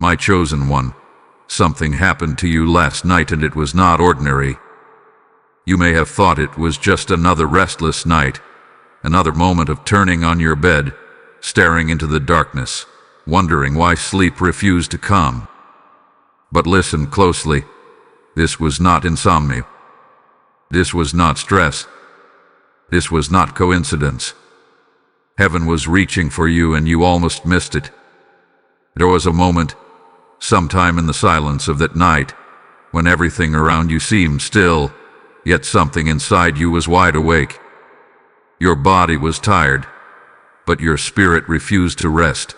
My chosen one, something happened to you last night and it was not ordinary. You may have thought it was just another restless night, another moment of turning on your bed, staring into the darkness, wondering why sleep refused to come. But listen closely. This was not insomnia. This was not stress. This was not coincidence. Heaven was reaching for you and you almost missed it. There was a moment, sometime in the silence of that night, when everything around you seemed still, yet something inside you was wide awake. Your body was tired, but your spirit refused to rest.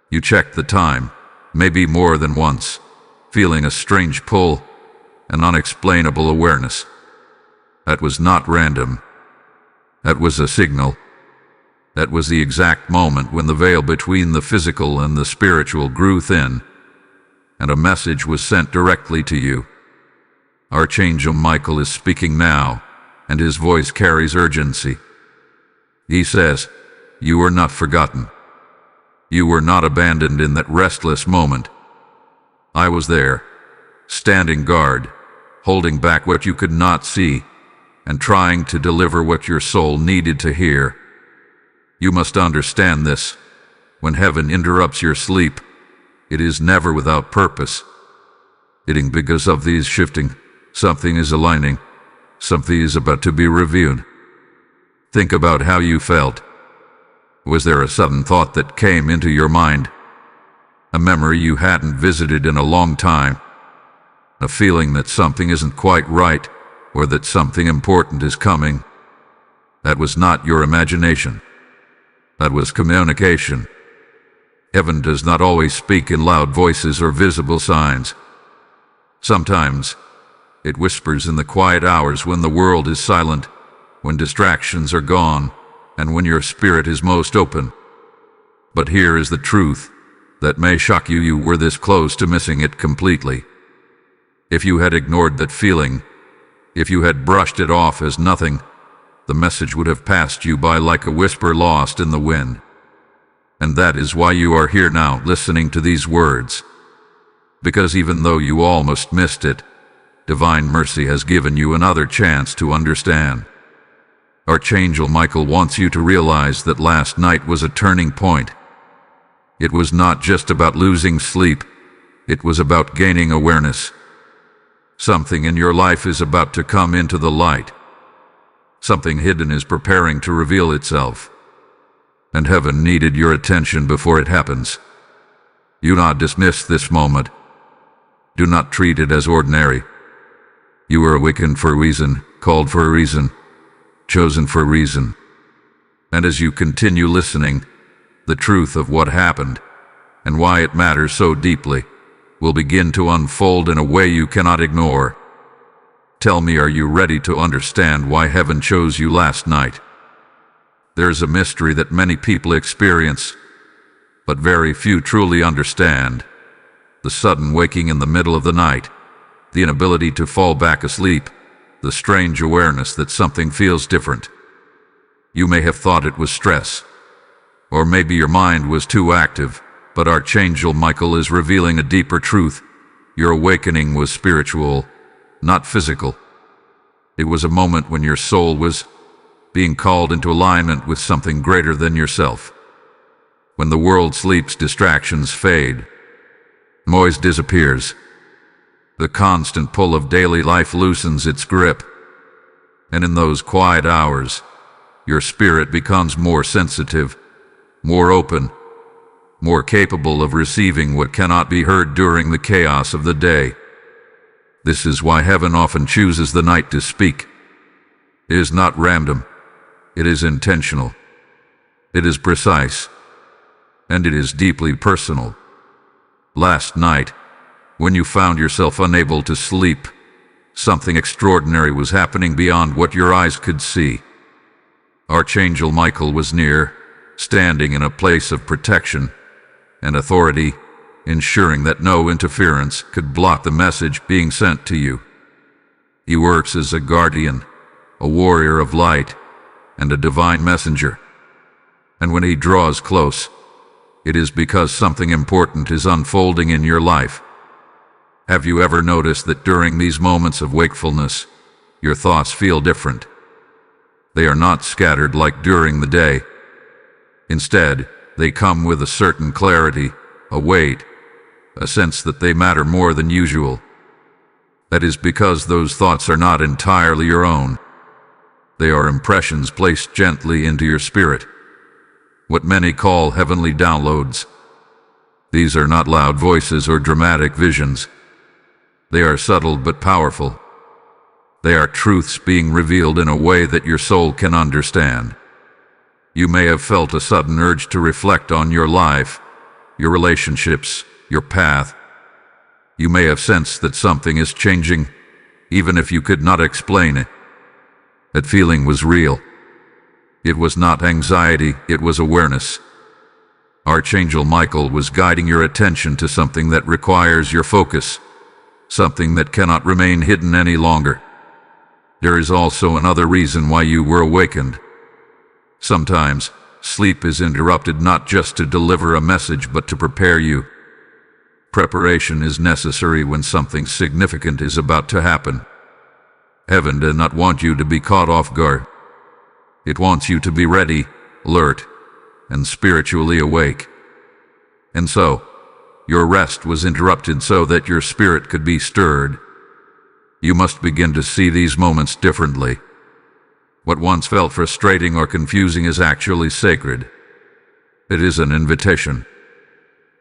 You checked the time, maybe more than once, feeling a strange pull, an unexplainable awareness. That was not random. That was a signal. That was the exact moment when the veil between the physical and the spiritual grew thin, and a message was sent directly to you. Archangel Michael is speaking now, and his voice carries urgency. He says, "You were not forgotten. You were not abandoned in that restless moment. I was there, standing guard, holding back what you could not see, and trying to deliver what your soul needed to hear. You must understand this. When heaven interrupts your sleep, it is never without purpose. It is because of these shifting. Something is aligning. Something is about to be revealed. Think about how you felt. Was there a sudden thought that came into your mind? A memory you hadn't visited in a long time? A feeling that something isn't quite right, or that something important is coming? That was not your imagination. That was communication. Heaven does not always speak in loud voices or visible signs. Sometimes, it whispers in the quiet hours when the world is silent, when distractions are gone, and when your spirit is most open. But here is the truth that may shock you. You were this close to missing it completely. If you had ignored that feeling, if you had brushed it off as nothing, the message would have passed you by like a whisper lost in the wind. And that is why you are here now, listening to these words. Because even though you almost missed it, divine mercy has given you another chance to understand. Archangel Michael wants you to realize that last night was a turning point. It was not just about losing sleep, it was about gaining awareness. Something in your life is about to come into the light. Something hidden is preparing to reveal itself. And heaven needed your attention before it happens. Do not dismiss this moment. Do not treat it as ordinary. You were awakened for a reason, called for a reason, chosen for a reason. And as you continue listening, the truth of what happened and why it matters so deeply will begin to unfold in a way you cannot ignore. Tell me, are you ready to understand why heaven chose you last night? There's a mystery that many people experience, but very few truly understand. The sudden waking in the middle of the night, the inability to fall back asleep, the strange awareness that something feels different. You may have thought it was stress, or maybe your mind was too active, but Archangel Michael is revealing a deeper truth. Your awakening was spiritual, not physical. It was a moment when your soul was being called into alignment with something greater than yourself. When the world sleeps, distractions fade. Noise disappears. The constant pull of daily life loosens its grip. And in those quiet hours, your spirit becomes more sensitive, more open, more capable of receiving what cannot be heard during the chaos of the day. This is why heaven often chooses the night to speak. It is not random. It is intentional. It is precise. And it is deeply personal. Last night, when you found yourself unable to sleep, something extraordinary was happening beyond what your eyes could see. Archangel Michael was near, standing in a place of protection and authority, ensuring that no interference could block the message being sent to you. He works as a guardian, a warrior of light, and a divine messenger. And when he draws close, it is because something important is unfolding in your life. Have you ever noticed that during these moments of wakefulness, your thoughts feel different? They are not scattered like during the day. Instead, they come with a certain clarity, a weight, a sense that they matter more than usual. That is because those thoughts are not entirely your own. They are impressions placed gently into your spirit, what many call heavenly downloads. These are not loud voices or dramatic visions. They are subtle but powerful. They are truths being revealed in a way that your soul can understand. You may have felt a sudden urge to reflect on your life, your relationships, your path. You may have sensed that something is changing, even if you could not explain it. That feeling was real. It was not anxiety, it was awareness. Archangel Michael was guiding your attention to something that requires your focus, something that cannot remain hidden any longer. There is also another reason why you were awakened. Sometimes, sleep is interrupted not just to deliver a message but to prepare you. Preparation is necessary when something significant is about to happen. Heaven does not want you to be caught off guard. It wants you to be ready, alert, and spiritually awake. And so, your rest was interrupted so that your spirit could be stirred. You must begin to see these moments differently. What once felt frustrating or confusing is actually sacred. It is an invitation.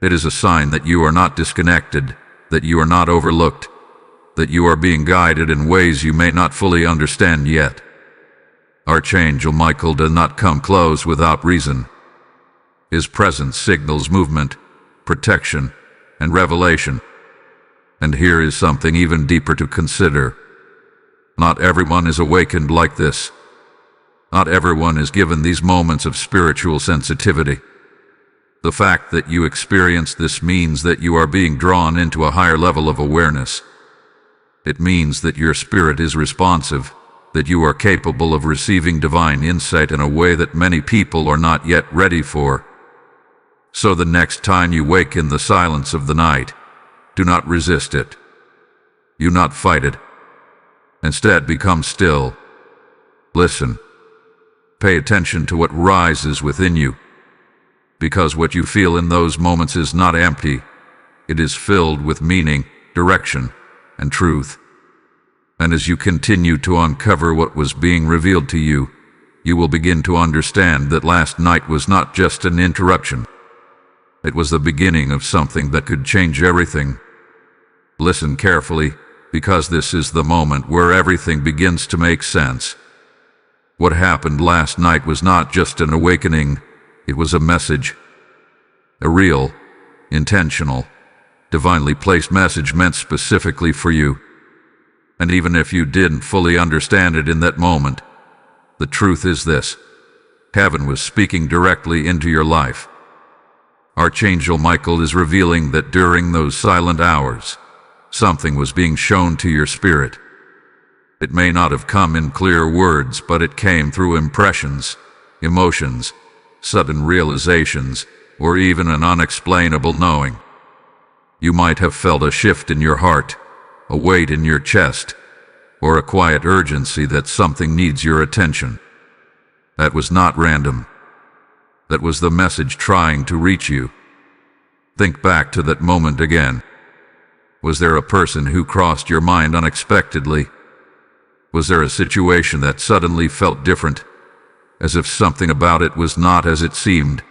It is a sign that you are not disconnected, that you are not overlooked, that you are being guided in ways you may not fully understand yet. Archangel Michael does not come close without reason. His presence signals movement, protection, and revelation. And here is something even deeper to consider. Not everyone is awakened like this. Not everyone is given these moments of spiritual sensitivity. The fact that you experience this means that you are being drawn into a higher level of awareness. It means that your spirit is responsive, that you are capable of receiving divine insight in a way that many people are not yet ready for. So the next time you wake in the silence of the night, do not resist it. Do not fight it. Instead, become still. Listen. Pay attention to what rises within you. Because what you feel in those moments is not empty. It is filled with meaning, direction, and truth. And as you continue to uncover what was being revealed to you, you will begin to understand that last night was not just an interruption. It was the beginning of something that could change everything. Listen carefully, because this is the moment where everything begins to make sense. What happened last night was not just an awakening, it was a message. A real, intentional, divinely placed message meant specifically for you. And even if you didn't fully understand it in that moment, the truth is this: heaven was speaking directly into your life. Archangel Michael is revealing that during those silent hours, something was being shown to your spirit. It may not have come in clear words, but it came through impressions, emotions, sudden realizations, or even an unexplainable knowing. You might have felt a shift in your heart, a weight in your chest, or a quiet urgency that something needs your attention. That was not random. That was the message trying to reach you. Think back to that moment again. Was there a person who crossed your mind unexpectedly? Was there a situation that suddenly felt different, as if something about it was not as it seemed?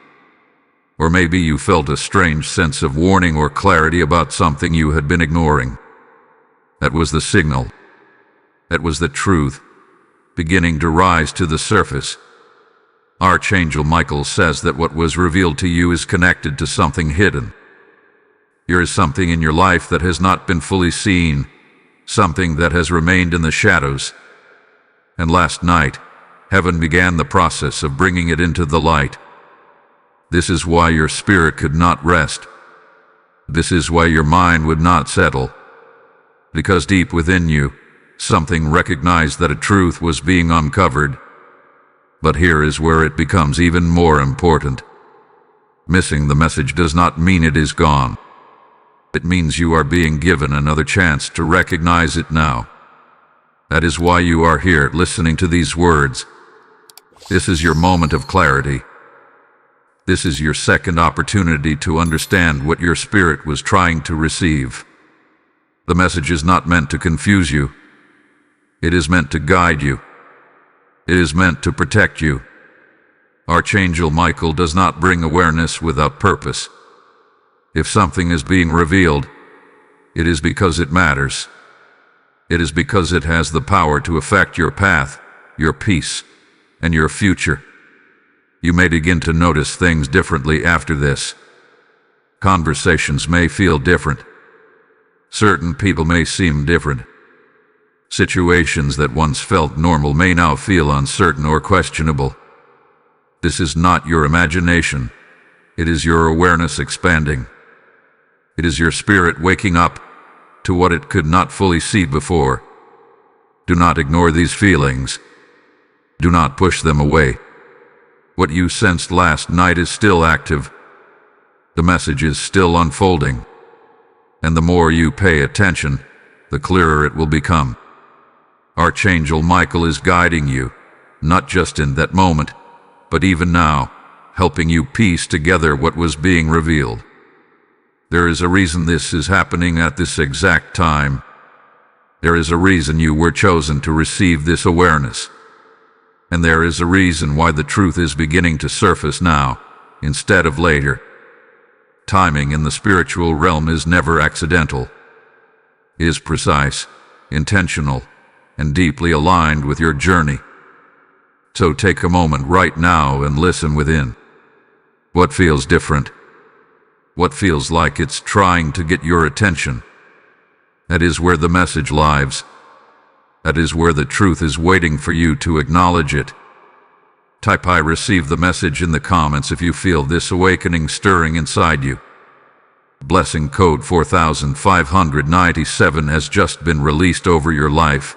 Or maybe you felt a strange sense of warning or clarity about something you had been ignoring. That was the signal. That was the truth, beginning to rise to the surface. Archangel Michael says that what was revealed to you is connected to something hidden. There is something in your life that has not been fully seen, something that has remained in the shadows. And last night, heaven began the process of bringing it into the light. This is why your spirit could not rest. This is why your mind would not settle. Because deep within you, something recognized that a truth was being uncovered. But here is where it becomes even more important. Missing the message does not mean it is gone. It means you are being given another chance to recognize it now. That is why you are here listening to these words. This is your moment of clarity. This is your second opportunity to understand what your spirit was trying to receive. The message is not meant to confuse you. It is meant to guide you. It is meant to protect you. Archangel Michael does not bring awareness without purpose. If something is being revealed, it is because it matters. It is because it has the power to affect your path, your peace, and your future. You may begin to notice things differently after this. Conversations may feel different. Certain people may seem different. Situations that once felt normal may now feel uncertain or questionable. This is not your imagination. It is your awareness expanding. It is your spirit waking up to what it could not fully see before. Do not ignore these feelings. Do not push them away. What you sensed last night is still active. The message is still unfolding. And the more you pay attention, the clearer it will become. Archangel Michael is guiding you, not just in that moment, but even now, helping you piece together what was being revealed. There is a reason this is happening at this exact time. There is a reason you were chosen to receive this awareness. And there is a reason why the truth is beginning to surface now, instead of later. Timing in the spiritual realm is never accidental. It is precise, intentional, and deeply aligned with your journey. So take a moment right now and listen within. What feels different? What feels like it's trying to get your attention? That is where the message lies. That is where the truth is waiting for you to acknowledge it. Type "I receive the message" in the comments if you feel this awakening stirring inside you. Blessing code 4597 has just been released over your life,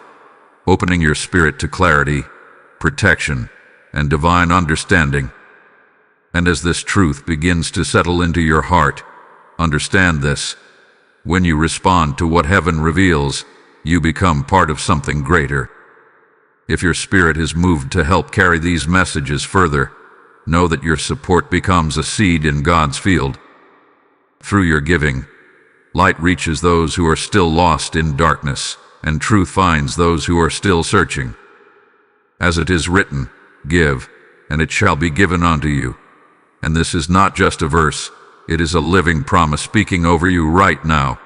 opening your spirit to clarity, protection, and divine understanding. And as this truth begins to settle into your heart, understand this: when you respond to what heaven reveals, you become part of something greater. If your spirit is moved to help carry these messages further, know that your support becomes a seed in God's field. Through your giving, light reaches those who are still lost in darkness, and truth finds those who are still searching. As it is written, "Give, and it shall be given unto you." And this is not just a verse, it is a living promise speaking over you right now.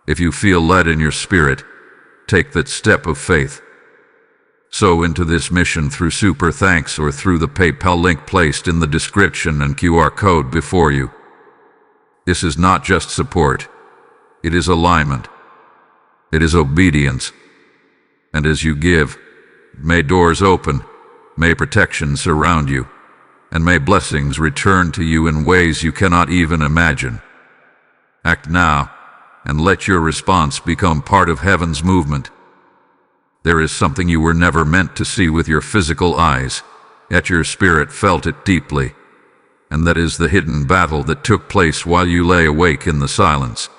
If you feel led in your spirit, take that step of faith. Sow into this mission through Super Thanks or through the PayPal link placed in the description and QR code before you. This is not just support, it is alignment. It is obedience. And as you give, may doors open, may protection surround you, and may blessings return to you in ways you cannot even imagine. Act now, and let your response become part of heaven's movement. There is something you were never meant to see with your physical eyes, yet your spirit felt it deeply, and that is the hidden battle that took place while you lay awake in the silence.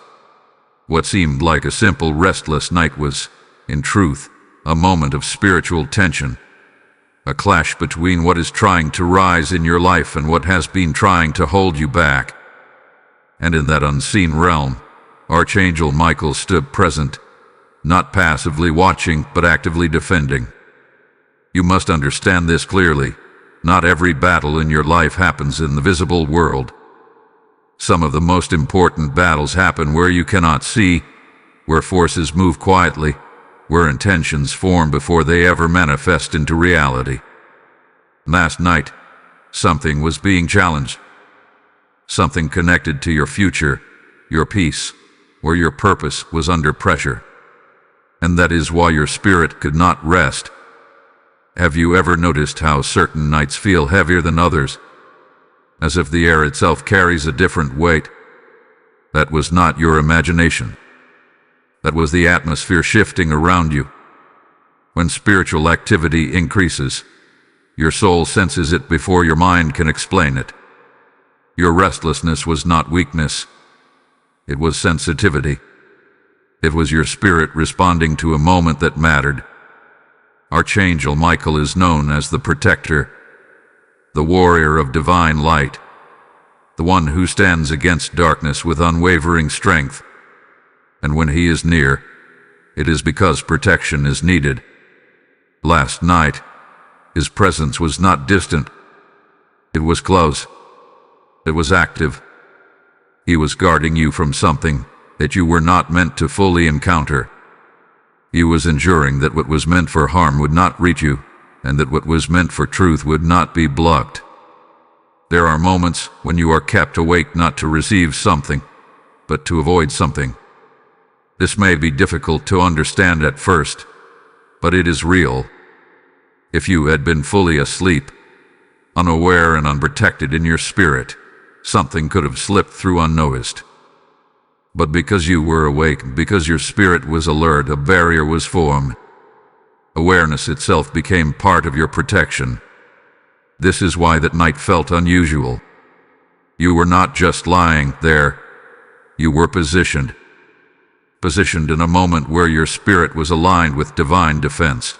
What seemed like a simple restless night was, in truth, a moment of spiritual tension, a clash between what is trying to rise in your life and what has been trying to hold you back. And in that unseen realm, Archangel Michael stood present, not passively watching, but actively defending. You must understand this clearly. Not every battle in your life happens in the visible world. Some of the most important battles happen where you cannot see, where forces move quietly, where intentions form before they ever manifest into reality. Last night, something was being challenged. Something connected to your future, your peace, where your purpose was under pressure. And that is why your spirit could not rest. Have you ever noticed how certain nights feel heavier than others? As if the air itself carries a different weight? That was not your imagination. That was the atmosphere shifting around you. When spiritual activity increases, your soul senses it before your mind can explain it. Your restlessness was not weakness. It was sensitivity. It was your spirit responding to a moment that mattered. Archangel Michael is known as the protector, the warrior of divine light, the one who stands against darkness with unwavering strength. And when he is near, it is because protection is needed. Last night, his presence was not distant. It was close. It was active. He was guarding you from something that you were not meant to fully encounter. He was ensuring that what was meant for harm would not reach you, and that what was meant for truth would not be blocked. There are moments when you are kept awake not to receive something, but to avoid something. This may be difficult to understand at first, but it is real. If you had been fully asleep, unaware and unprotected in your spirit, something could have slipped through unnoticed. But because you were awake, because your spirit was alert, a barrier was formed. Awareness itself became part of your protection. This is why that night felt unusual. You were not just lying there. You were positioned in a moment where your spirit was aligned with divine defense.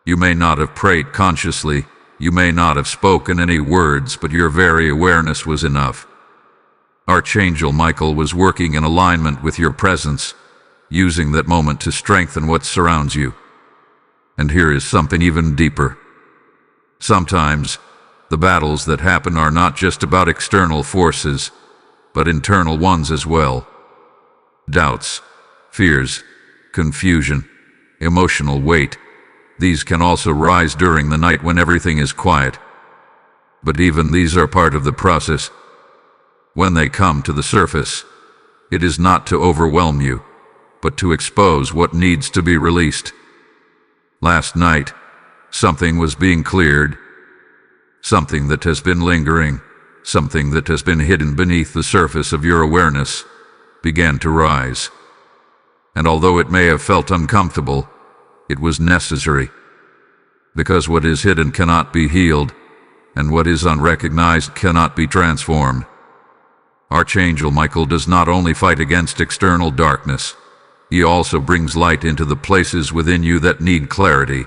You may not have prayed consciously, you may not have spoken any words, but your very awareness was enough. Archangel Michael was working in alignment with your presence, using that moment to strengthen what surrounds you. And here is something even deeper. Sometimes, the battles that happen are not just about external forces, but internal ones as well. Doubts, fears, confusion, emotional weight. These can also rise during the night when everything is quiet. But even these are part of the process. When they come to the surface, it is not to overwhelm you, but to expose what needs to be released. Last night, something was being cleared. Something that has been lingering, something that has been hidden beneath the surface of your awareness, began to rise. And although it may have felt uncomfortable, it was necessary. Because what is hidden cannot be healed, and what is unrecognized cannot be transformed. Archangel Michael does not only fight against external darkness, he also brings light into the places within you that need clarity.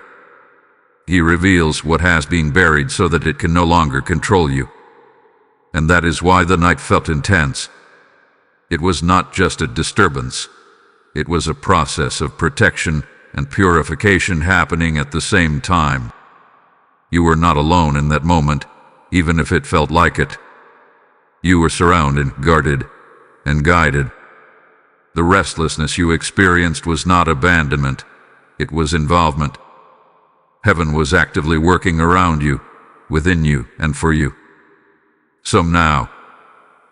He reveals what has been buried so that it can no longer control you. And that is why the night felt intense. It was not just a disturbance. It was a process of protection and purification happening at the same time. You were not alone in that moment, even if it felt like it. You were surrounded, guarded, and guided. The restlessness you experienced was not abandonment, it was involvement. Heaven was actively working around you, within you, and for you. So now,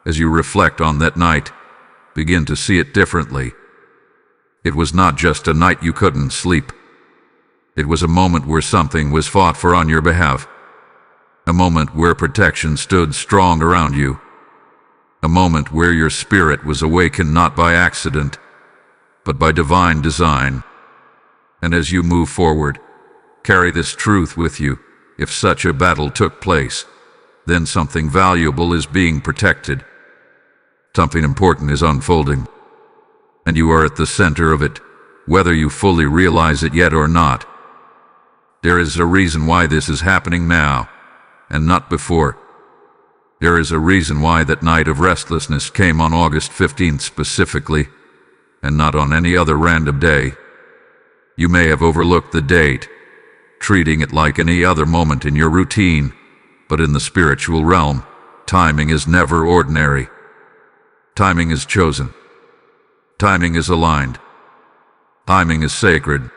as you reflect on that night, begin to see it differently. It was not just a night you couldn't sleep. It was a moment where something was fought for on your behalf. A moment where protection stood strong around you. A moment where your spirit was awakened not by accident, but by divine design. And as you move forward, carry this truth with you. If such a battle took place, then something valuable is being protected. Something important is unfolding. And you are at the center of it, whether you fully realize it yet or not. There is a reason why this is happening now, and not before. There is a reason why that night of restlessness came on August 15th specifically, and not on any other random day. You may have overlooked the date, treating it like any other moment in your routine, but in the spiritual realm, timing is never ordinary. Timing is chosen. Timing is aligned. Timing is sacred.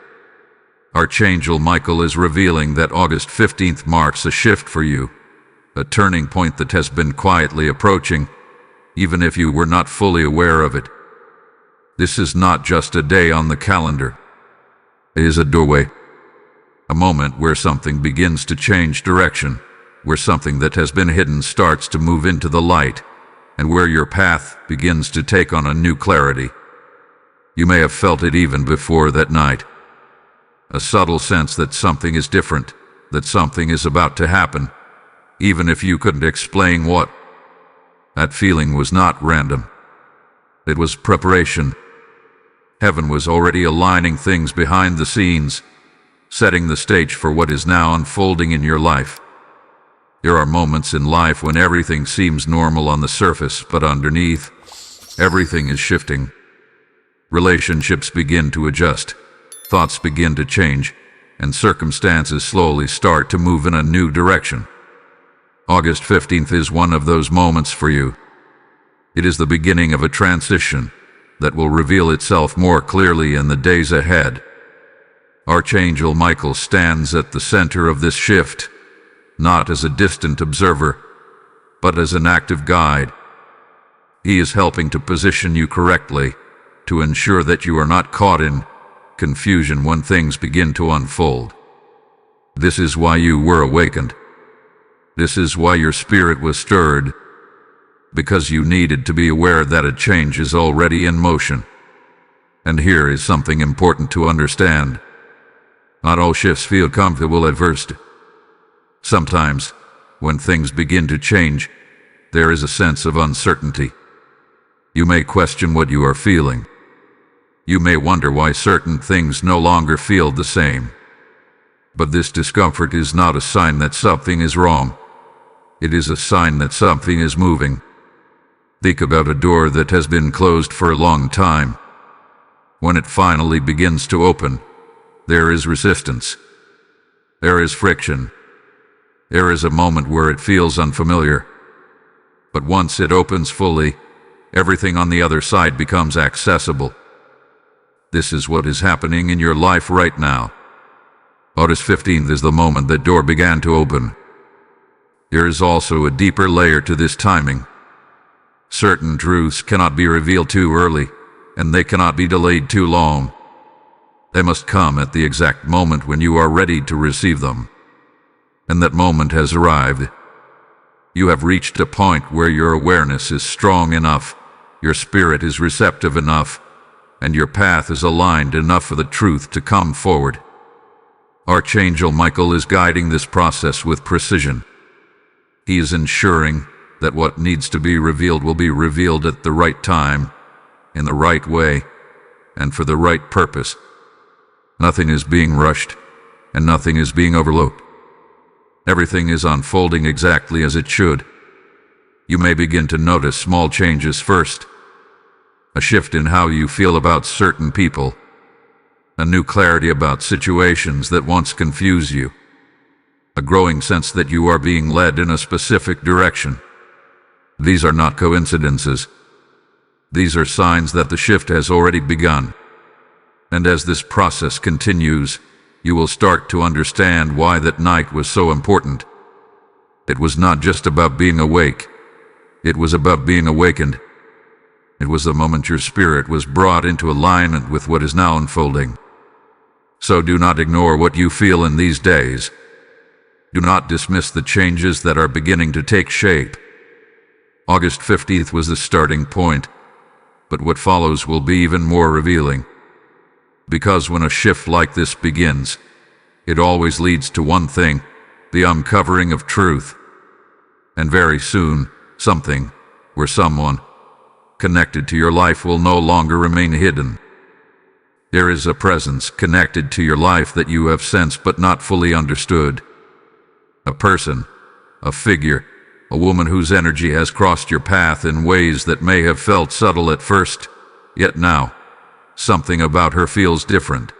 Archangel Michael is revealing that August 15th marks a shift for you, a turning point that has been quietly approaching, even if you were not fully aware of it. This is not just a day on the calendar. It is a doorway, a moment where something begins to change direction, where something that has been hidden starts to move into the light, and where your path begins to take on a new clarity. You may have felt it even before that night. A subtle sense that something is different, that something is about to happen, even if you couldn't explain what. That feeling was not random. It was preparation. Heaven was already aligning things behind the scenes, setting the stage for what is now unfolding in your life. There are moments in life when everything seems normal on the surface, but underneath, everything is shifting. Relationships begin to adjust, thoughts begin to change, and circumstances slowly start to move in a new direction. August 15th is one of those moments for you. It is the beginning of a transition that will reveal itself more clearly in the days ahead. Archangel Michael stands at the center of this shift, not as a distant observer, but as an active guide. He is helping to position you correctly, to ensure that you are not caught in confusion when things begin to unfold. This is why you were awakened. This is why your spirit was stirred, because you needed to be aware that a change is already in motion. And here is something important to understand. Not all shifts feel comfortable at first. Sometimes, when things begin to change, there is a sense of uncertainty. You may question what you are feeling. You may wonder why certain things no longer feel the same. But this discomfort is not a sign that something is wrong. It is a sign that something is moving. Think about a door that has been closed for a long time. When it finally begins to open, there is resistance. There is friction. There is a moment where it feels unfamiliar. But once it opens fully, everything on the other side becomes accessible. This is what is happening in your life right now. August 15th is the moment that door began to open. There is also a deeper layer to this timing. Certain truths cannot be revealed too early, and they cannot be delayed too long. They must come at the exact moment when you are ready to receive them. And that moment has arrived. You have reached a point where your awareness is strong enough, your spirit is receptive enough, and your path is aligned enough for the truth to come forward. Archangel Michael is guiding this process with precision. He is ensuring that what needs to be revealed will be revealed at the right time, in the right way, and for the right purpose. Nothing is being rushed, and nothing is being overlooked. Everything is unfolding exactly as it should. You may begin to notice small changes first. A shift in how you feel about certain people. A new clarity about situations that once confused you. A growing sense that you are being led in a specific direction. These are not coincidences. These are signs that the shift has already begun. And as this process continues, you will start to understand why that night was so important. It was not just about being awake. It was about being awakened. It was the moment your spirit was brought into alignment with what is now unfolding. So do not ignore what you feel in these days. Do not dismiss the changes that are beginning to take shape. August 15th was the starting point, but what follows will be even more revealing. Because when a shift like this begins, it always leads to one thing, the uncovering of truth. And very soon, something, or someone, connected to your life will no longer remain hidden. There is a presence connected to your life that you have sensed but not fully understood. A person, a figure, a woman whose energy has crossed your path in ways that may have felt subtle at first, yet now, something about her feels different.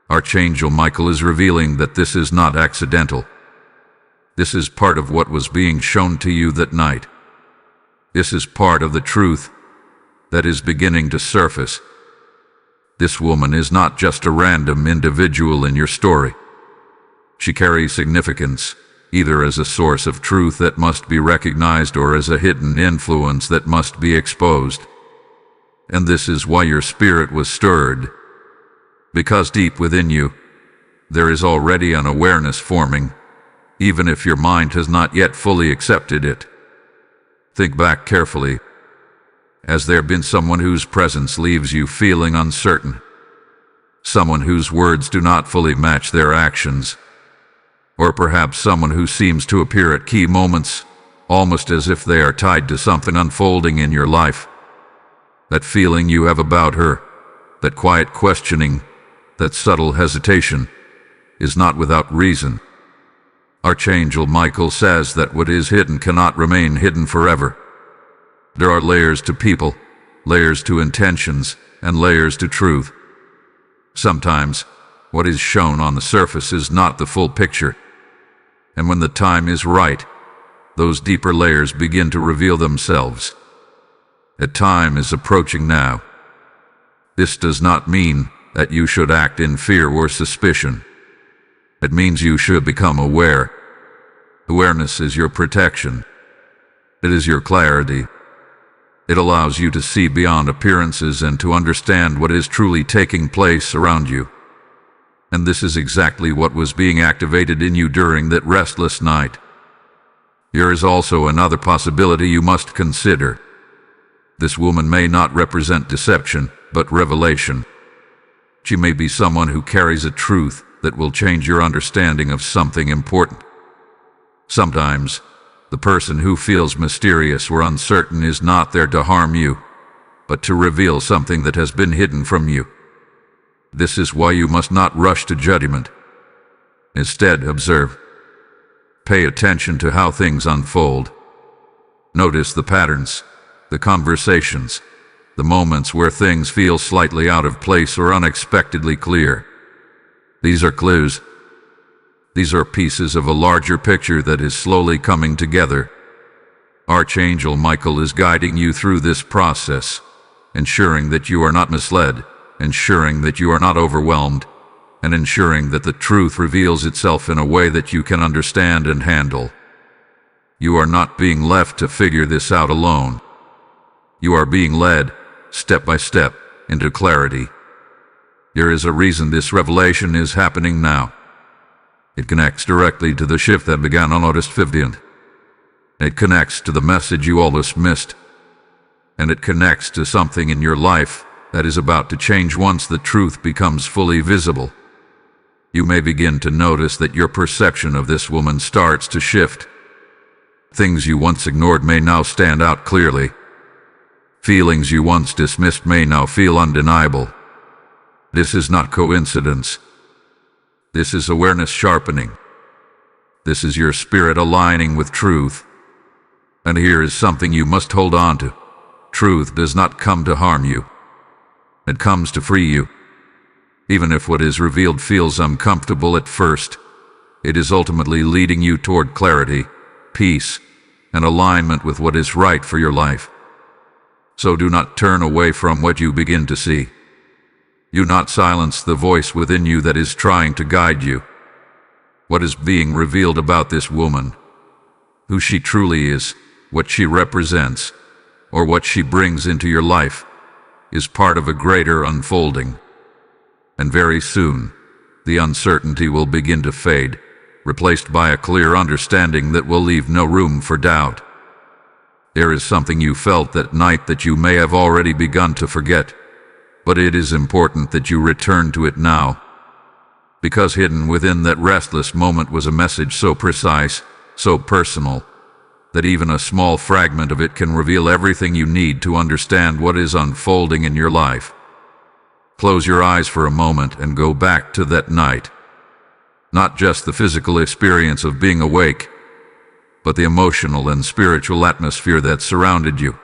Archangel Michael is revealing that this is not accidental. This is part of what was being shown to you that night. This is part of the truth that is beginning to surface. This woman is not just a random individual in your story. She carries significance, either as a source of truth that must be recognized or as a hidden influence that must be exposed. And this is why your spirit was stirred. Because deep within you, there is already an awareness forming, even if your mind has not yet fully accepted it. Think back carefully. Has there been someone whose presence leaves you feeling uncertain? Someone whose words do not fully match their actions? Or perhaps someone who seems to appear at key moments, almost as if they are tied to something unfolding in your life. That feeling you have about her, that quiet questioning, that subtle hesitation, is not without reason. Archangel Michael says that what is hidden cannot remain hidden forever. There are layers to people, layers to intentions, and layers to truth. Sometimes, what is shown on the surface is not the full picture. And when the time is right, those deeper layers begin to reveal themselves. A time is approaching now. This does not mean that you should act in fear or suspicion. It means you should become aware. Awareness is your protection. It is your clarity. It allows you to see beyond appearances and to understand what is truly taking place around you. And this is exactly what was being activated in you during that restless night. There is also another possibility you must consider. This woman may not represent deception, but revelation. She may be someone who carries a truth that will change your understanding of something important. Sometimes, the person who feels mysterious or uncertain is not there to harm you, but to reveal something that has been hidden from you. This is why you must not rush to judgment. Instead, observe. Pay attention to how things unfold. Notice the patterns, the conversations, the moments where things feel slightly out of place or unexpectedly clear. These are clues. These are pieces of a larger picture that is slowly coming together. Archangel Michael is guiding you through this process, ensuring that you are not misled, ensuring that you are not overwhelmed, and ensuring that the truth reveals itself in a way that you can understand and handle. You are not being left to figure this out alone. You are being led, step by step, into clarity. There is a reason this revelation is happening now. It connects directly to the shift that began on August 15th. It connects to the message you almost missed. And it connects to something in your life that is about to change once the truth becomes fully visible. You may begin to notice that your perception of this woman starts to shift. Things you once ignored may now stand out clearly. Feelings you once dismissed may now feel undeniable. This is not coincidence. This is awareness sharpening. This is your spirit aligning with truth. And here is something you must hold on to. Truth does not come to harm you. It comes to free you. Even if what is revealed feels uncomfortable at first, it is ultimately leading you toward clarity, peace, and alignment with what is right for your life. So do not turn away from what you begin to see. Do not silence the voice within you that is trying to guide you. What is being revealed about this woman, who she truly is, what she represents, or what she brings into your life, is part of a greater unfolding. And very soon, the uncertainty will begin to fade, replaced by a clear understanding that will leave no room for doubt. There is something you felt that night that you may have already begun to forget, but it is important that you return to it now, because hidden within that restless moment was a message so precise, so personal, that even a small fragment of it can reveal everything you need to understand what is unfolding in your life. Close your eyes for a moment and go back to that night. Not just the physical experience of being awake, but the emotional and spiritual atmosphere that surrounded you.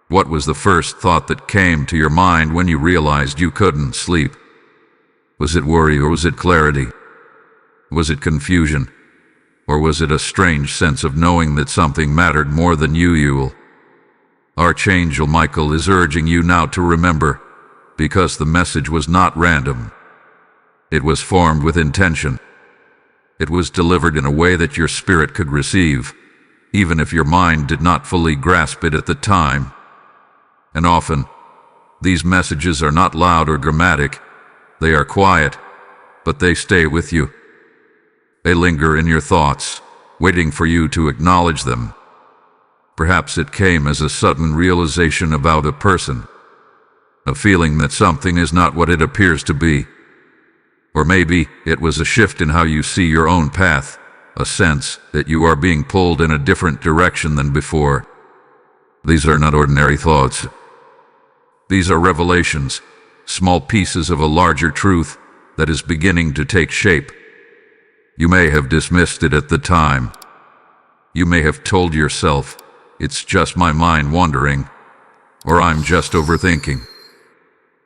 What was the first thought that came to your mind when you realized you couldn't sleep? Was it worry or was it clarity? Was it confusion? Or was it a strange sense of knowing that something mattered more than you? Archangel Michael is urging you now to remember, because the message was not random. It was formed with intention. It was delivered in a way that your spirit could receive, even if your mind did not fully grasp it at the time. And often, these messages are not loud or dramatic. They are quiet, but they stay with you. They linger in your thoughts, waiting for you to acknowledge them. Perhaps it came as a sudden realization about a person, a feeling that something is not what it appears to be. Or maybe it was a shift in how you see your own path, a sense that you are being pulled in a different direction than before. These are not ordinary thoughts. These are revelations, small pieces of a larger truth that is beginning to take shape. You may have dismissed it at the time. You may have told yourself, "It's just my mind wandering," or "I'm just overthinking."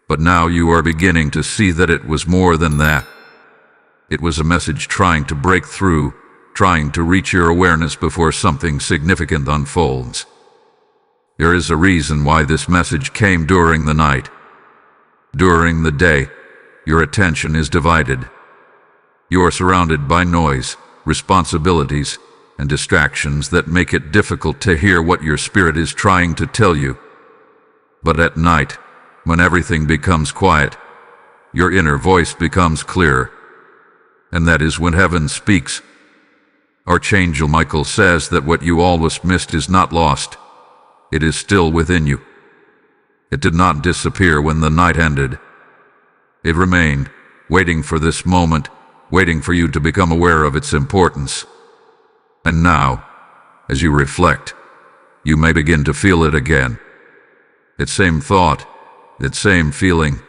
But now you are beginning to see that it was more than that. It was a message trying to break through, trying to reach your awareness before something significant unfolds. There is a reason why this message came during the night. During the day, your attention is divided. You are surrounded by noise, responsibilities, and distractions that make it difficult to hear what your spirit is trying to tell you. But at night, when everything becomes quiet, your inner voice becomes clear. And that is when heaven speaks. Archangel Michael says that what you almost missed is not lost. It is still within you. It did not disappear when the night ended. It remained, waiting for this moment, waiting for you to become aware of its importance. And now, as you reflect, you may begin to feel it again. That same thought, that same feeling,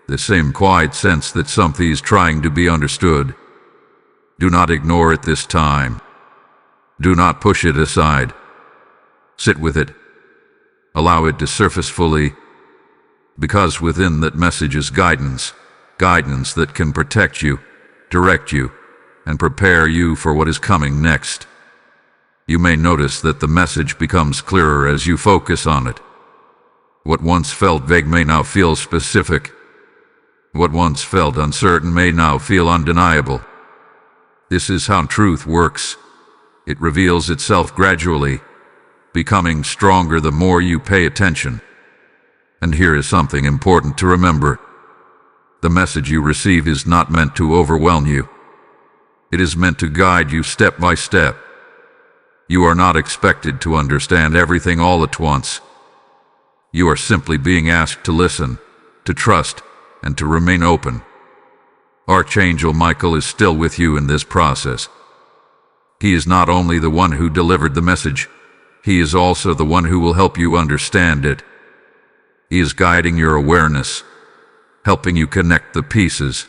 the same quiet sense that something is trying to be understood. Do not ignore it this time. Do not push it aside. Sit with it. Allow it to surface fully, because within that message is guidance, guidance that can protect you, direct you, and prepare you for what is coming next. You may notice that the message becomes clearer as you focus on it. What once felt vague may now feel specific. What once felt uncertain may now feel undeniable. This is how truth works. It reveals itself gradually, becoming stronger the more you pay attention. And here is something important to remember. The message you receive is not meant to overwhelm you. It is meant to guide you step by step. You are not expected to understand everything all at once. You are simply being asked to listen, to trust, and to remain open. Archangel Michael is still with you in this process. He is not only the one who delivered the message, he is also the one who will help you understand it. He is guiding your awareness, helping you connect the pieces,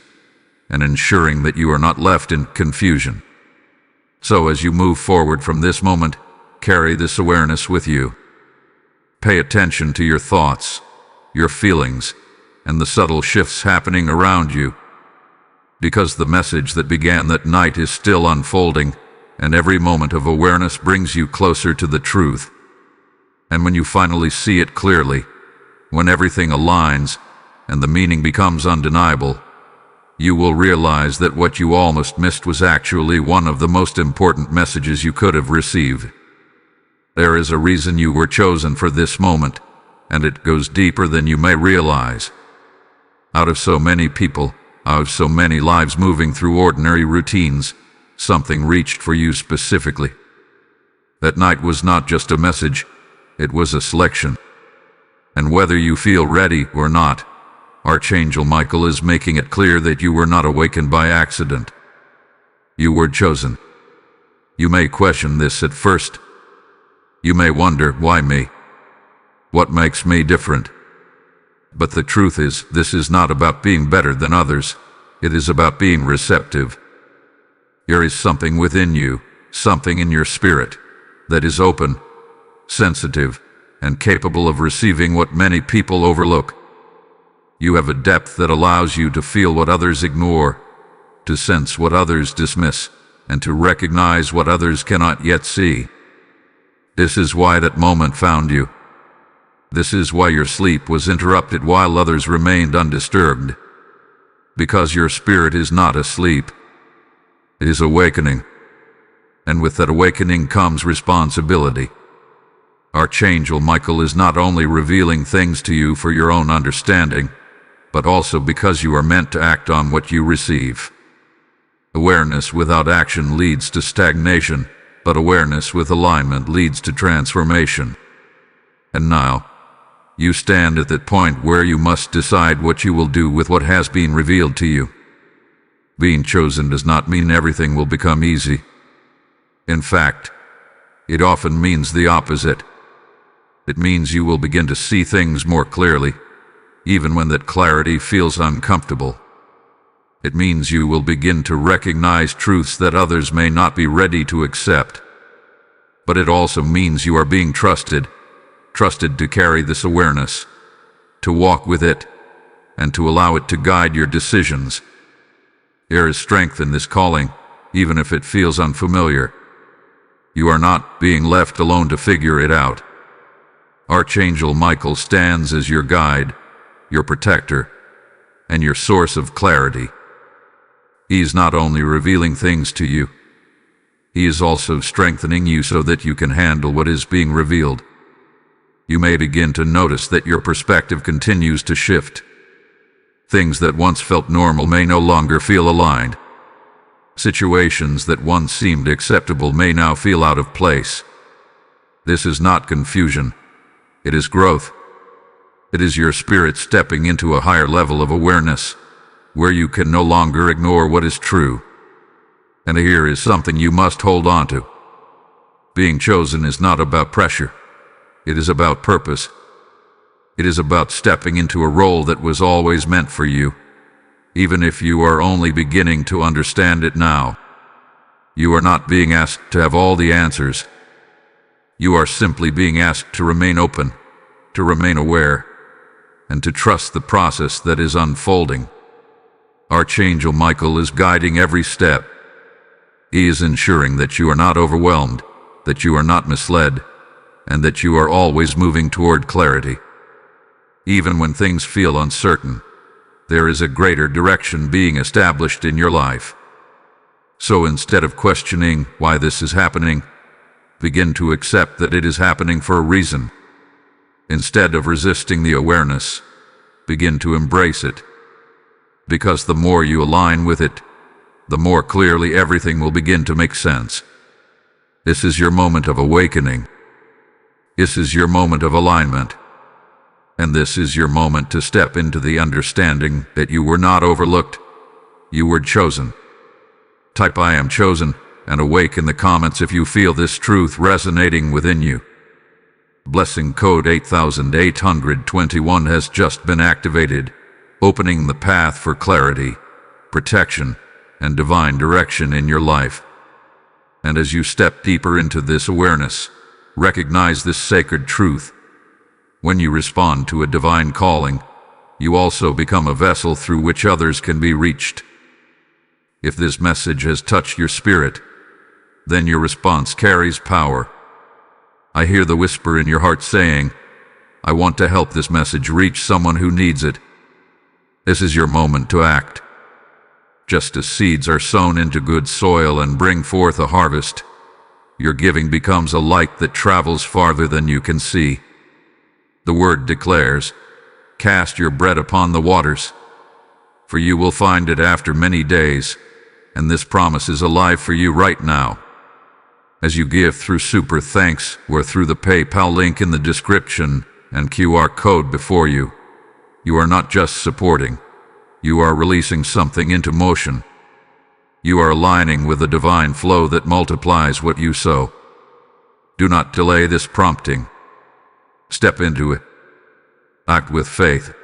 and ensuring that you are not left in confusion. So as you move forward from this moment, carry this awareness with you. Pay attention to your thoughts, your feelings, and the subtle shifts happening around you. Because the message that began that night is still unfolding, and every moment of awareness brings you closer to the truth. And when you finally see it clearly, when everything aligns and the meaning becomes undeniable, you will realize that what you almost missed was actually one of the most important messages you could have received. There is a reason you were chosen for this moment, and it goes deeper than you may realize. Out of so many people, out of so many lives moving through ordinary routines, something reached for you specifically. That night was not just a message, it was a selection. And whether you feel ready or not, Archangel Michael is making it clear that you were not awakened by accident. You were chosen. You may question this at first. You may wonder, why me? What makes me different? But the truth is, this is not about being better than others. It is about being receptive. There is something within you, something in your spirit, that is open, sensitive, and capable of receiving what many people overlook. You have a depth that allows you to feel what others ignore, to sense what others dismiss, and to recognize what others cannot yet see. This is why that moment found you. This is why your sleep was interrupted while others remained undisturbed. Because your spirit is not asleep. It is awakening. And with that awakening comes responsibility. Archangel Michael is not only revealing things to you for your own understanding, but also because you are meant to act on what you receive. Awareness without action leads to stagnation, but awareness with alignment leads to transformation. And now, you stand at that point where you must decide what you will do with what has been revealed to you. Being chosen does not mean everything will become easy. In fact, it often means the opposite. It means you will begin to see things more clearly, even when that clarity feels uncomfortable. It means you will begin to recognize truths that others may not be ready to accept. But it also means you are being trusted to carry this awareness, to walk with it, and to allow it to guide your decisions. There is strength in this calling, even if it feels unfamiliar. You are not being left alone to figure it out. Archangel Michael stands as your guide, your protector, and your source of clarity. He is not only revealing things to you, he is also strengthening you so that you can handle what is being revealed. You may begin to notice that your perspective continues to shift. Things that once felt normal may no longer feel aligned. Situations that once seemed acceptable may now feel out of place. This is not confusion. It is growth. It is your spirit stepping into a higher level of awareness, where you can no longer ignore what is true. And here is something you must hold on to. Being chosen is not about pressure. It is about purpose. It is about stepping into a role that was always meant for you, even if you are only beginning to understand it now. You are not being asked to have all the answers. You are simply being asked to remain open, to remain aware, and to trust the process that is unfolding. Archangel Michael is guiding every step. He is ensuring that you are not overwhelmed, that you are not misled, and that you are always moving toward clarity. Even when things feel uncertain, there is a greater direction being established in your life. So instead of questioning why this is happening, begin to accept that it is happening for a reason. Instead of resisting the awareness, begin to embrace it. Because the more you align with it, the more clearly everything will begin to make sense. This is your moment of awakening. This is your moment of alignment. And this is your moment to step into the understanding that you were not overlooked. You were chosen. Type "I am chosen" and awake in the comments if you feel this truth resonating within you. Blessing code 8821 has just been activated, opening the path for clarity, protection, and divine direction in your life. And as you step deeper into this awareness, recognize this sacred truth. When you respond to a divine calling, you also become a vessel through which others can be reached. If this message has touched your spirit, then your response carries power. I hear the whisper in your heart saying, "I want to help this message reach someone who needs it." This is your moment to act. Just as seeds are sown into good soil and bring forth a harvest, your giving becomes a light that travels farther than you can see. The word declares, "Cast your bread upon the waters, for you will find it after many days," and this promise is alive for you right now. As you give through Super Thanks or through the PayPal link in the description and QR code before you, you are not just supporting, you are releasing something into motion. You are aligning with a divine flow that multiplies what you sow. Do not delay this prompting. Step into it. Act with faith.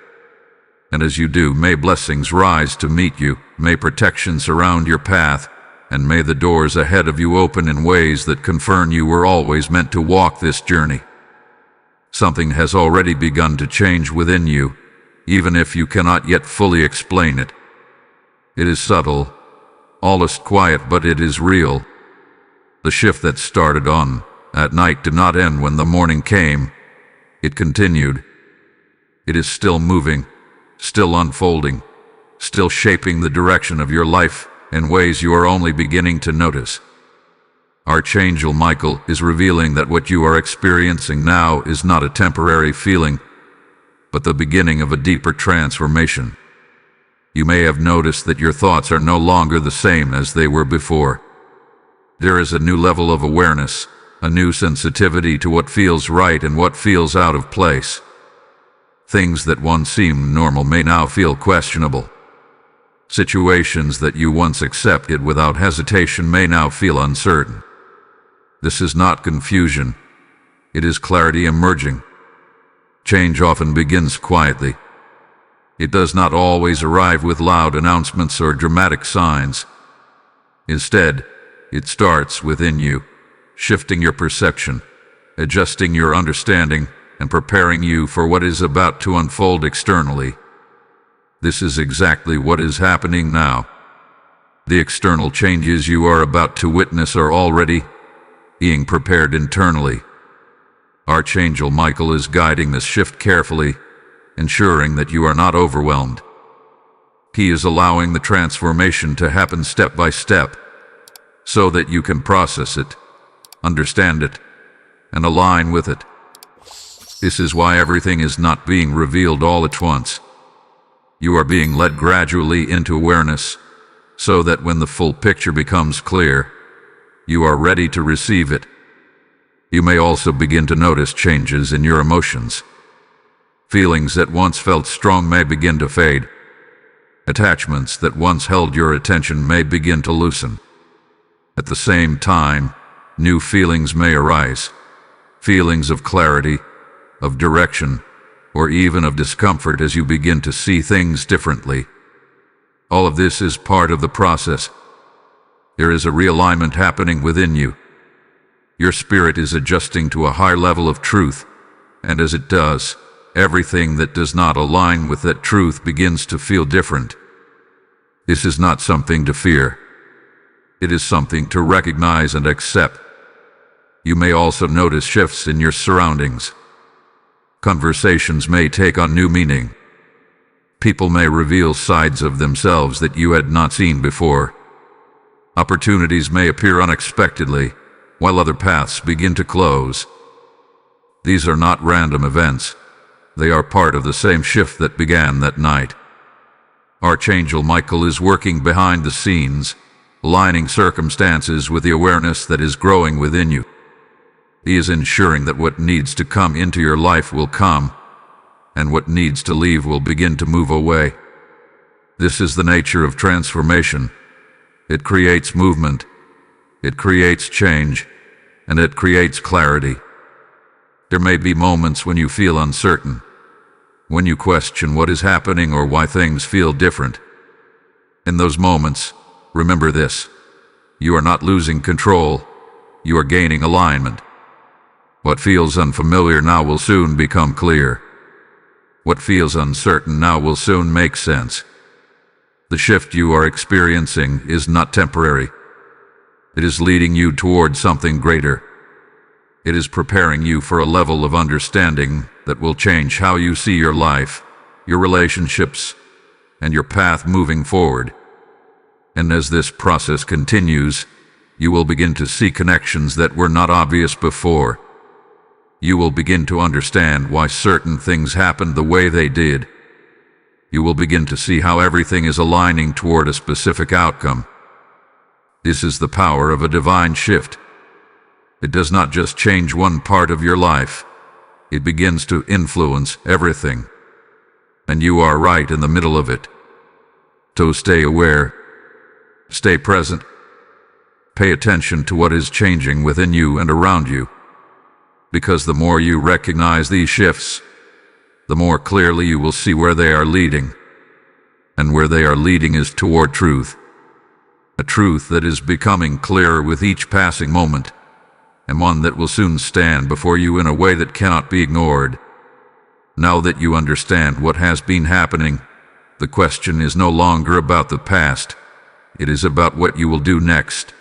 And as you do, may blessings rise to meet you, may protection surround your path, and may the doors ahead of you open in ways that confirm you were always meant to walk this journey. Something has already begun to change within you, even if you cannot yet fully explain it. It is subtle, almost quiet, but it is real. The shift that started on at night did not end when the morning came. It continued. It is still moving, still unfolding, still shaping the direction of your life in ways you are only beginning to notice. Archangel Michael is revealing that what you are experiencing now is not a temporary feeling, but the beginning of a deeper transformation. You may have noticed that your thoughts are no longer the same as they were before. There is a new level of awareness, a new sensitivity to what feels right and what feels out of place. Things that once seemed normal may now feel questionable. Situations that you once accepted without hesitation may now feel uncertain. This is not confusion. It is clarity emerging. Change often begins quietly. It does not always arrive with loud announcements or dramatic signs. Instead, it starts within you, shifting your perception, adjusting your understanding, and preparing you for what is about to unfold externally. This is exactly what is happening now. The external changes you are about to witness are already being prepared internally. Archangel Michael is guiding this shift carefully, ensuring that you are not overwhelmed. He is allowing the transformation to happen step by step, so that you can process it, understand it, and align with it. This is why everything is not being revealed all at once. You are being led gradually into awareness, so that when the full picture becomes clear, you are ready to receive it. You may also begin to notice changes in your emotions. Feelings that once felt strong may begin to fade. Attachments that once held your attention may begin to loosen. At the same time, new feelings may arise. Feelings of clarity, of direction, or even of discomfort as you begin to see things differently. All of this is part of the process. There is a realignment happening within you. Your spirit is adjusting to a higher level of truth, and as it does, everything that does not align with that truth begins to feel different. This is not something to fear. It is something to recognize and accept. You may also notice shifts in your surroundings. Conversations may take on new meaning. People may reveal sides of themselves that you had not seen before. Opportunities may appear unexpectedly, while other paths begin to close. These are not random events. They are part of the same shift that began that night. Archangel Michael is working behind the scenes, aligning circumstances with the awareness that is growing within you. He is ensuring that what needs to come into your life will come, and what needs to leave will begin to move away. This is the nature of transformation. It creates movement, it creates change, and it creates clarity. There may be moments when you feel uncertain, when you question what is happening or why things feel different. In those moments, remember this: you are not losing control, you are gaining alignment. What feels unfamiliar now will soon become clear. What feels uncertain now will soon make sense. The shift you are experiencing is not temporary. It is leading you toward something greater. It is preparing you for a level of understanding that will change how you see your life, your relationships, and your path moving forward. And as this process continues, you will begin to see connections that were not obvious before. You will begin to understand why certain things happened the way they did. You will begin to see how everything is aligning toward a specific outcome. This is the power of a divine shift. It does not just change one part of your life. It begins to influence everything. And you are right in the middle of it. So stay aware. Stay present. Pay attention to what is changing within you and around you. Because the more you recognize these shifts, the more clearly you will see where they are leading. And where they are leading is toward truth. A truth that is becoming clearer with each passing moment, and one that will soon stand before you in a way that cannot be ignored. Now that you understand what has been happening, the question is no longer about the past. It is about what you will do next.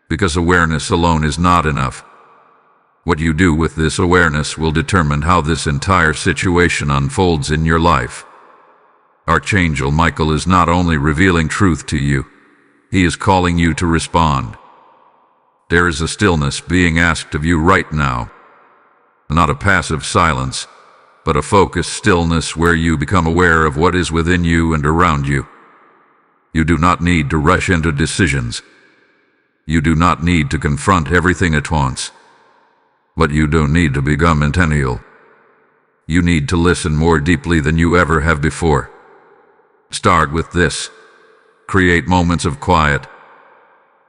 Because awareness alone is not enough. What you do with this awareness will determine how this entire situation unfolds in your life. Archangel Michael is not only revealing truth to you, he is calling you to respond. There is a stillness being asked of you right now. Not a passive silence, but a focused stillness where you become aware of what is within you and around you. You do not need to rush into decisions. You do not need to confront everything at once. But you don't need to become intentional. You need to listen more deeply than you ever have before. Start with this. Create moments of quiet.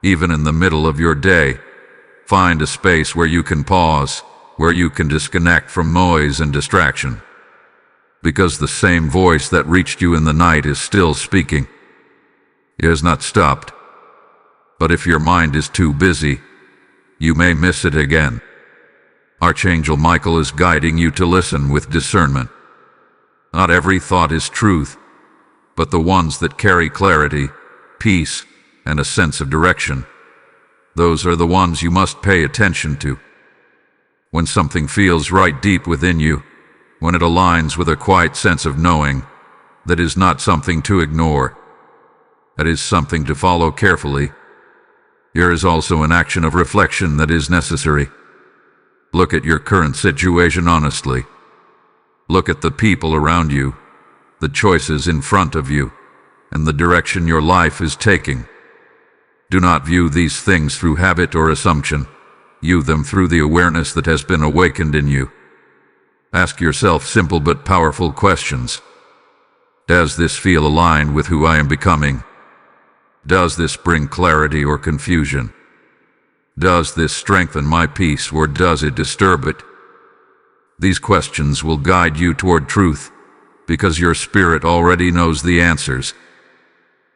Even in the middle of your day, Find a space where you can pause, where you can disconnect from noise and distraction. Because the same voice that reached you in the night is still speaking. It has not stopped. But if your mind is too busy, you may miss it again. Archangel Michael is guiding you to listen with discernment. Not every thought is truth, but the ones that carry clarity, peace, and a sense of direction. Those are the ones you must pay attention to. When something feels right deep within you, when it aligns with a quiet sense of knowing, that is not something to ignore. That is something to follow carefully. Here is also an action of reflection that is necessary. Look at your current situation honestly. Look at the people around you, the choices in front of you, and the direction your life is taking. Do not view these things through habit or assumption. View them through the awareness that has been awakened in you. Ask yourself simple but powerful questions. Does this feel aligned with who I am becoming? Does this bring clarity or confusion? Does this strengthen my peace or does it disturb it? These questions will guide you toward truth, because your spirit already knows the answers.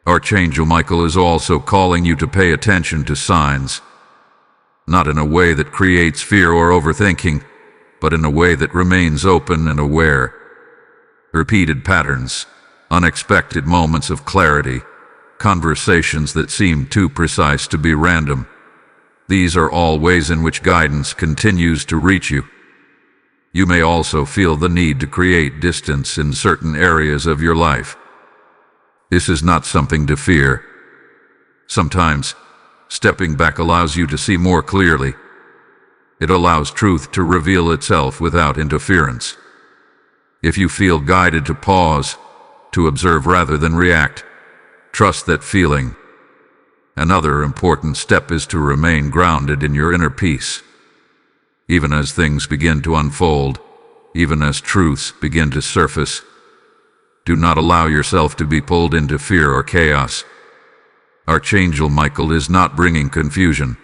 Archangel Michael is also calling you to pay attention to signs, not in a way that creates fear or overthinking, but in a way that remains open and aware. Repeated patterns, unexpected moments of clarity, conversations that seem too precise to be random. These are all ways in which guidance continues to reach you. You may also feel the need to create distance in certain areas of your life. This is not something to fear. Sometimes, stepping back allows you to see more clearly. It allows truth to reveal itself without interference. If you feel guided to pause, to observe rather than react, trust that feeling. Another important step is to remain grounded in your inner peace. Even as things begin to unfold, even as truths begin to surface, do not allow yourself to be pulled into fear or chaos. Archangel Michael is not bringing confusion.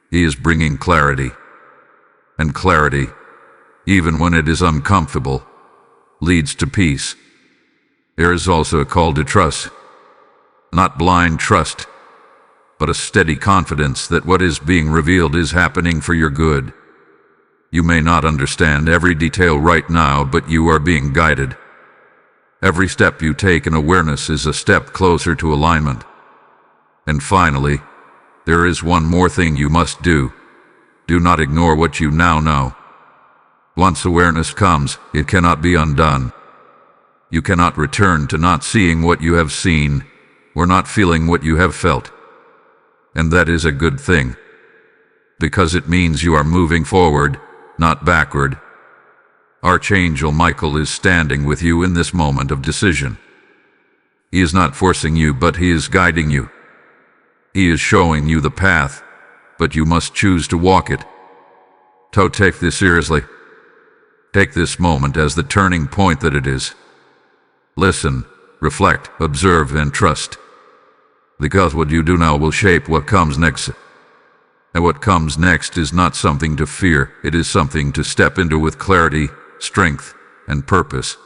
He is bringing clarity. And clarity, even when it is uncomfortable, leads to peace. There is also a call to trust. Not blind trust, but a steady confidence that what is being revealed is happening for your good. You may not understand every detail right now, but you are being guided. Every step you take in awareness is a step closer to alignment. And finally, there is one more thing you must do. Do not ignore what you now know. Once awareness comes, it cannot be undone. You cannot return to not seeing what you have seen, or not feeling what you have felt. And that is a good thing, because it means you are moving forward, not backward. Archangel Michael is standing with you in this moment of decision. He is not forcing you, but he is guiding you. He is showing you the path, but you must choose to walk it. So take this seriously. Take this moment as the turning point that it is. Listen, reflect, observe, and trust. Because what you do now will shape what comes next. And what comes next is not something to fear, it is something to step into with clarity, strength, and purpose.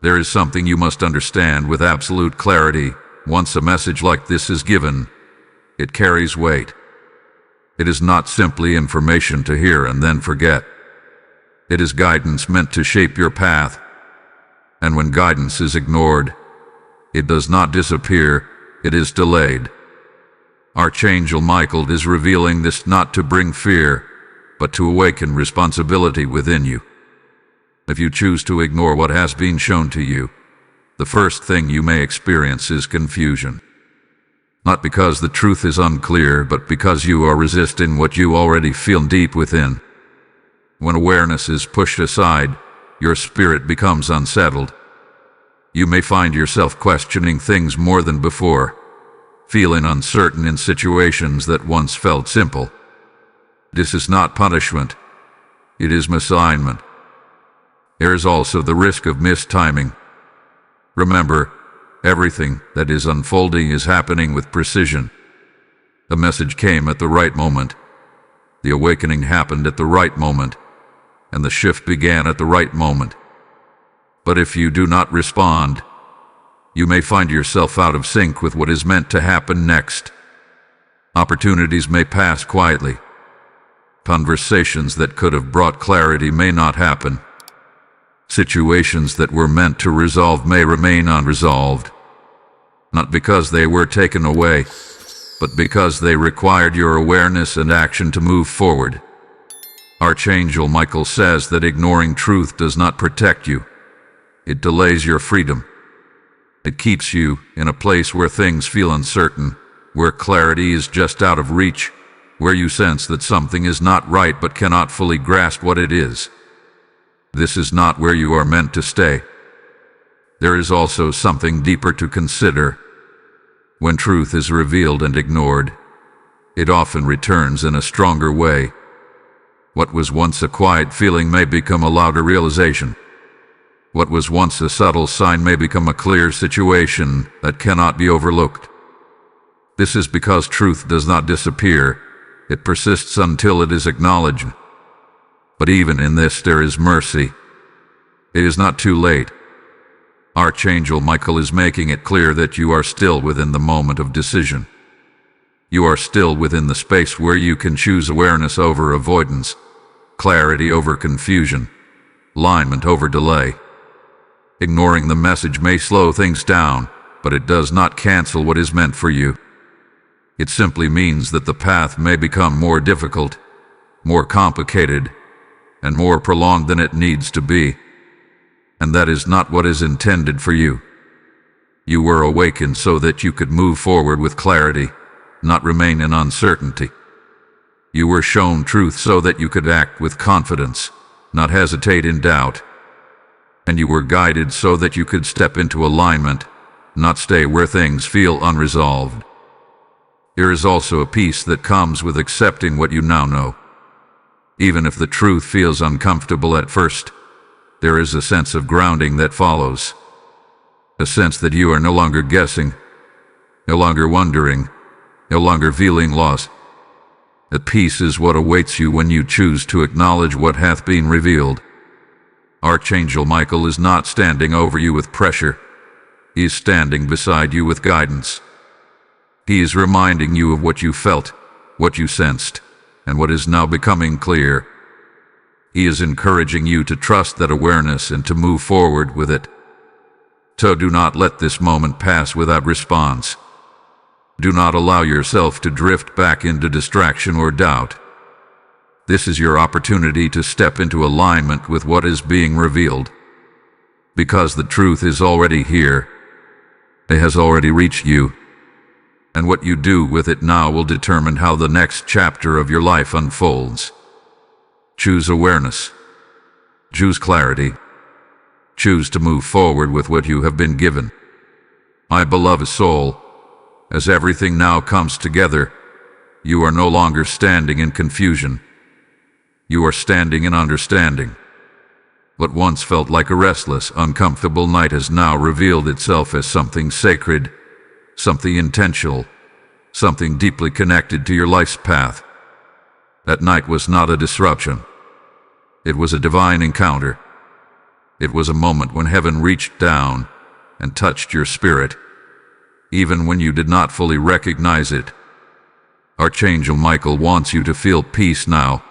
There is something you must understand with absolute clarity. Once a message like this is given, it carries weight. It is not simply information to hear and then forget. It is guidance meant to shape your path. And when guidance is ignored, it does not disappear, it is delayed. Archangel Michael is revealing this not to bring fear, but to awaken responsibility within you. If you choose to ignore what has been shown to you, the first thing you may experience is confusion. Not because the truth is unclear, but because you are resisting what you already feel deep within. When awareness is pushed aside, your spirit becomes unsettled. You may find yourself questioning things more than before, feeling uncertain in situations that once felt simple. This is not punishment. It is misalignment. There is also the risk of mistiming. Remember, everything that is unfolding is happening with precision. The message came at the right moment, The awakening happened at the right moment, and the shift began at the right moment. But if you do not respond, you may find yourself out of sync with what is meant to happen next. Opportunities may pass quietly. Conversations that could have brought clarity may not happen. Situations that were meant to resolve may remain unresolved. Not because they were taken away, but because they required your awareness and action to move forward. Archangel Michael says that ignoring truth does not protect you. It delays your freedom. It keeps you in a place where things feel uncertain, where clarity is just out of reach, where you sense that something is not right but cannot fully grasp what it is. This is not where you are meant to stay. There is also something deeper to consider. When truth is revealed and ignored, it often returns in a stronger way. What was once a quiet feeling may become a louder realization. What was once a subtle sign may become a clear situation that cannot be overlooked. This is because truth does not disappear. It persists until it is acknowledged. But even in this there is mercy. It is not too late. Archangel Michael is making it clear that you are still within the moment of decision. You are still within the space where you can choose awareness over avoidance, clarity over confusion, alignment over delay. Ignoring the message may slow things down, but it does not cancel what is meant for you. It simply means that the path may become more difficult, more complicated, and more prolonged than it needs to be. And that is not what is intended for you. You were awakened so that you could move forward with clarity, not remain in uncertainty. You were shown truth so that you could act with confidence, not hesitate in doubt. And you were guided so that you could step into alignment, not stay where things feel unresolved. There is also a peace that comes with accepting what you now know. Even if the truth feels uncomfortable at first, there is a sense of grounding that follows. A sense that you are no longer guessing, no longer wondering, no longer feeling lost. That peace is what awaits you when you choose to acknowledge what hath been revealed. Archangel Michael is not standing over you with pressure. He is standing beside you with guidance. He is reminding you of what you felt, what you sensed, and what is now becoming clear. He is encouraging you to trust that awareness and to move forward with it. So do not let this moment pass without response. Do not allow yourself to drift back into distraction or doubt. This is your opportunity to step into alignment with what is being revealed. Because the truth is already here. It has already reached you. And what you do with it now will determine how the next chapter of your life unfolds. Choose awareness. Choose clarity. Choose to move forward with what you have been given. My beloved soul, as everything now comes together, you are no longer standing in confusion. You are standing in understanding. What once felt like a restless, uncomfortable night has now revealed itself as something sacred, something intentional, something deeply connected to your life's path. That night was not a disruption. It was a divine encounter. It was a moment when heaven reached down and touched your spirit, even when you did not fully recognize it. Archangel Michael wants you to feel peace now.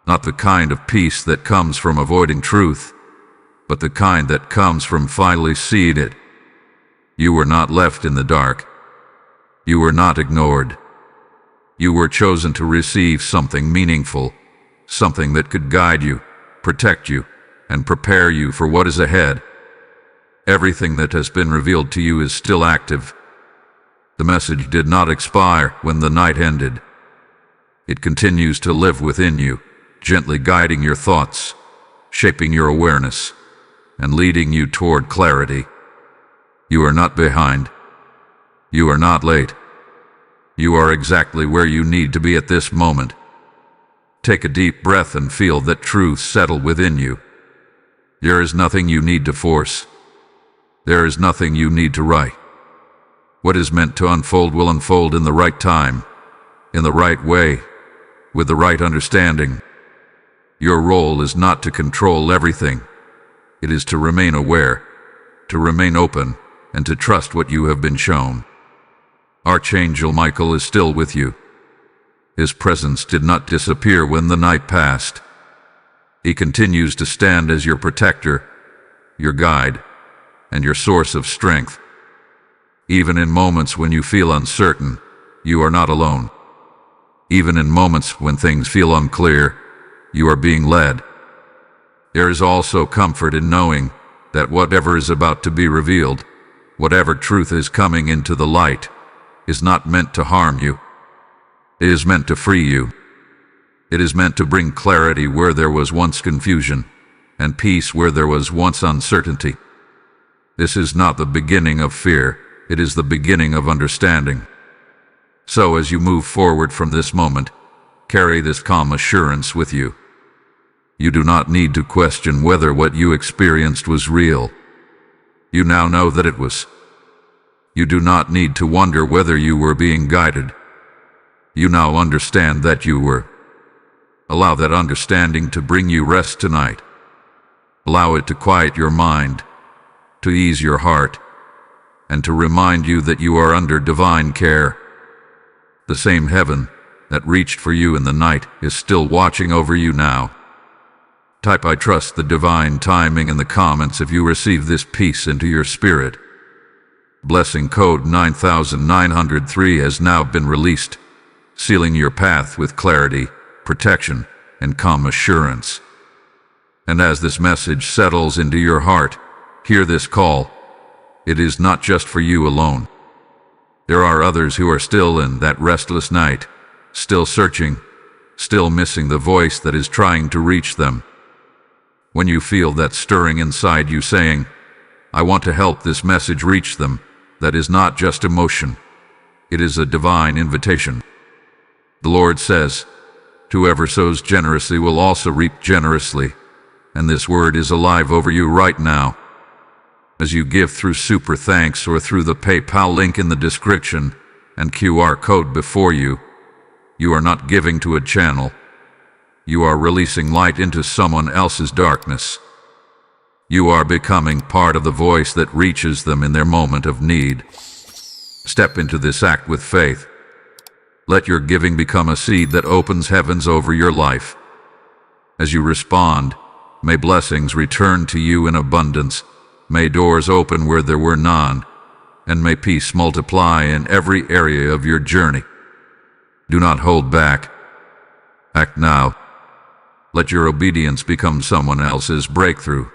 Not the kind of peace that comes from avoiding truth, but the kind that comes from finally seeing it. You were not left in the dark. You were not ignored. You were chosen to receive something meaningful, something that could guide you, protect you, and prepare you for what is ahead. Everything that has been revealed to you is still active. The message did not expire when the night ended. It continues to live within you, gently guiding your thoughts, shaping your awareness, and leading you toward clarity. You are not behind. You are not late. You are exactly where you need to be at this moment. Take a deep breath and feel that truth settle within you. There is nothing you need to force. There is nothing you need to write. What is meant to unfold will unfold in the right time, in the right way, with the right understanding. Your role is not to control everything. It is to remain aware, to remain open, and to trust what you have been shown. Archangel Michael is still with you. His presence did not disappear when the night passed. He continues to stand as your protector, your guide, and your source of strength. Even in moments when you feel uncertain, you are not alone. Even in moments when things feel unclear, you are being led. There is also comfort in knowing that whatever is about to be revealed, whatever truth is coming into the light, is not meant to harm you. It is meant to free you. It is meant to bring clarity where there was once confusion, and peace where there was once uncertainty. This is not the beginning of fear, it is the beginning of understanding. So as you move forward from this moment, carry this calm assurance with you. You do not need to question whether what you experienced was real. You now know that it was. You do not need to wonder whether you were being guided. You now understand that you were. Allow that understanding to bring you rest tonight. Allow it to quiet your mind, to ease your heart, and to remind you that you are under divine care. The same heaven that reached for you in the night is still watching over you now. Type "I trust the divine timing" in the comments if you receive this peace into your spirit. Blessing code 9903 has now been released, sealing your path with clarity, protection, and calm assurance. And as this message settles into your heart, hear this call. It is not just for you alone. There are others who are still in that restless night, still searching, still missing the voice that is trying to reach them. When you feel that stirring inside you saying, "I want to help this message reach them," that is not just emotion. It is a divine invitation. The Lord says, "Whoever sows generously will also reap generously," and this word is alive over you right now. As you give through Super Thanks or through the PayPal link in the description and QR code before you, you are not giving to a channel. You are releasing light into someone else's darkness. You are becoming part of the voice that reaches them in their moment of need. Step into this act with faith. Let your giving become a seed that opens heavens over your life. As you respond, may blessings return to you in abundance, may doors open where there were none, and may peace multiply in every area of your journey. Do not hold back. Act now. Let your obedience become someone else's breakthrough.